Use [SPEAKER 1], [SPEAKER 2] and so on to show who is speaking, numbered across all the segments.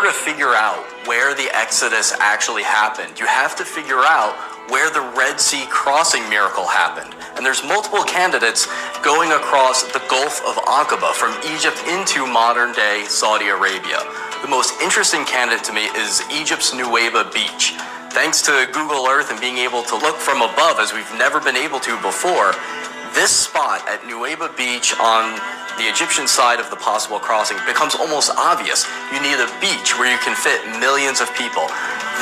[SPEAKER 1] order to figure out where the Exodus actually happened, you have to figure out where the Red Sea crossing miracle happened. And there's multiple candidates going across the Gulf of Aqaba from Egypt into modern-day Saudi Arabia. The most interesting candidate to me is Egypt's Nuweiba Beach. Thanks to Google Earth and being able to look from above as we've never been able to before, this spot at Nuweiba Beach on the Egyptian side of the possible crossing becomes almost obvious. You need a beach where you can fit millions of people.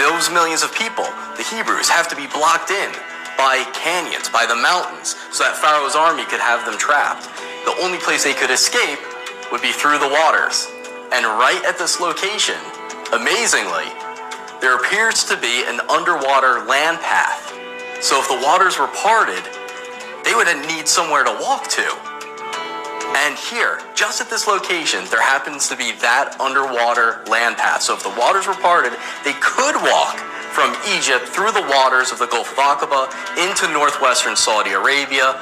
[SPEAKER 1] Those millions of people, the Hebrews, have to be blocked in by canyons, by the mountains, so that Pharaoh's army could have them trapped. The only place they could escape would be through the waters. And right at this location, amazingly, there appears to be an underwater land path. So if the waters were parted, they would need somewhere to walk to. And here, just at this location, there happens to be that underwater land path. So if the waters were parted, they could walk from Egypt through the waters of the Gulf of Aqaba into northwestern Saudi Arabia,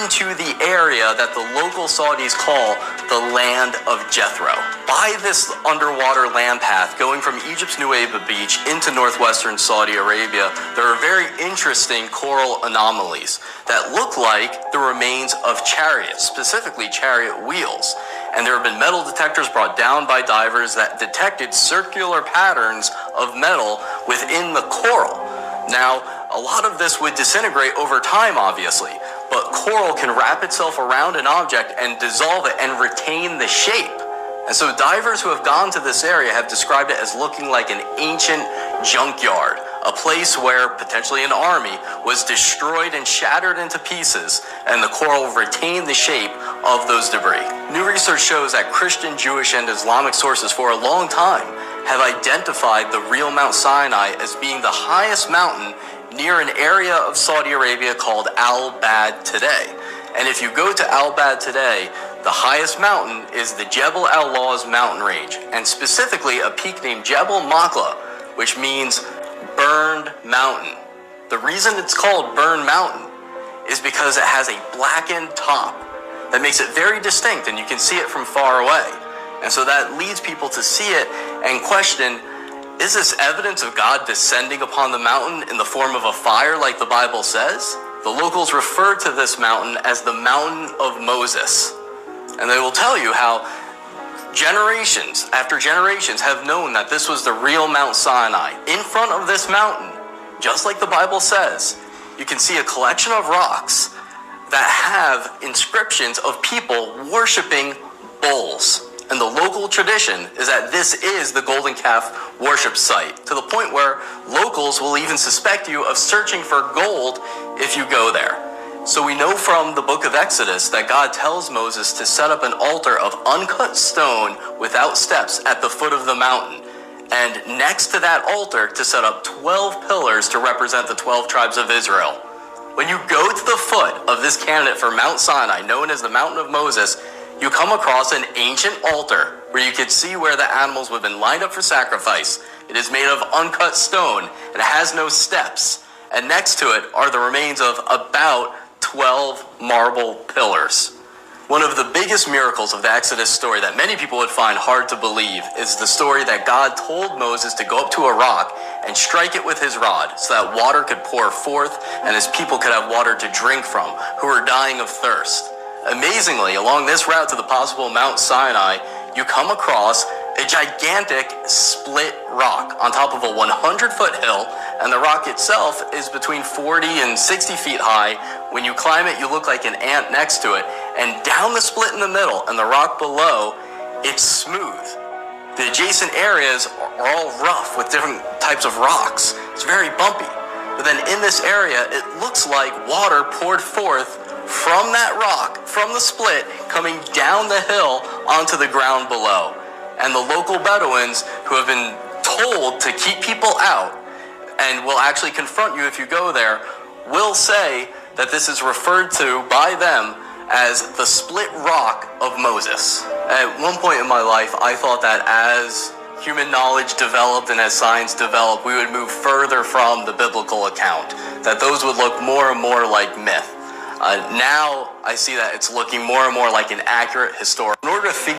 [SPEAKER 1] into the area that the local Saudis call the Land of Jethro. By this underwater land path going from Egypt's Nuweiba Beach into northwestern Saudi Arabia, there are very interesting coral anomalies that look like the remains of chariots, specifically chariot wheels. And there have been metal detectors brought down by divers that detected circular patterns of metal within the coral. Now, a lot of this would disintegrate over time, obviously, but coral can wrap itself around an object and dissolve it and retain the shape. And so divers who have gone to this area have described it as looking like an ancient junkyard, a place where potentially an army was destroyed and shattered into pieces, and the coral retained the shape of those debris. New research shows that Christian, Jewish, and Islamic sources for a long time have identified the real Mount Sinai as being the highest mountain near an area of Saudi Arabia called Al-Bad today. And if you go to Al-Bad today, the highest mountain is the Jebel al-Lawz mountain range, and specifically a peak named Jebel Makla, which means burned mountain. The reason it's called burned mountain is because it has a blackened top that makes it very distinct, and you can see it from far away. And so that leads people to see it and question, is this evidence of God descending upon the mountain in the form of a fire like the Bible says? The locals refer to this mountain as the Mountain of Moses. And they will tell you how generations after generations have known that this was the real Mount Sinai. In front of this mountain, just like the Bible says, you can see a collection of rocks that have inscriptions of people worshiping bulls. And the local tradition is that this is the golden calf worship site, to the point where locals will even suspect you of searching for gold if you go there. So we know from the book of Exodus that God tells Moses to set up an altar of uncut stone without steps at the foot of the mountain. And next to that altar to set up 12 pillars to represent the 12 tribes of Israel. When you go to the foot of this candidate for Mount Sinai, known as the Mountain of Moses, you come across an ancient altar where you can see where the animals would have been lined up for sacrifice. It is made of uncut stone and it has no steps. And next to it are the remains of about 12 marble pillars. One of the biggest miracles of the Exodus story that many people would find hard to believe is the story that God told Moses to go up to a rock and strike it with his rod so that water could pour forth and his people could have water to drink from who were dying of thirst. Amazingly, along this route to the possible Mount Sinai, you come across a gigantic split rock on top of a 100-foot hill, and the rock itself is between 40 and 60 feet high. When you climb it, you look like an ant next to it, and down the split in the middle and the rock below, it's smooth. The adjacent areas are all rough with different types of rocks. It's very bumpy. But then in this area, it looks like water poured forth from that rock, from the split, coming down the hill onto the ground below. And the local Bedouins, who have been told to keep people out and will actually confront you if you go there, will say that this is referred to by them as the split rock of Moses. At one point in my life, I thought that as human knowledge developed and as science developed, we would move further from the biblical account, that those would look more and more like myth. Now I see that it's looking more and more like an accurate historical. In order to figure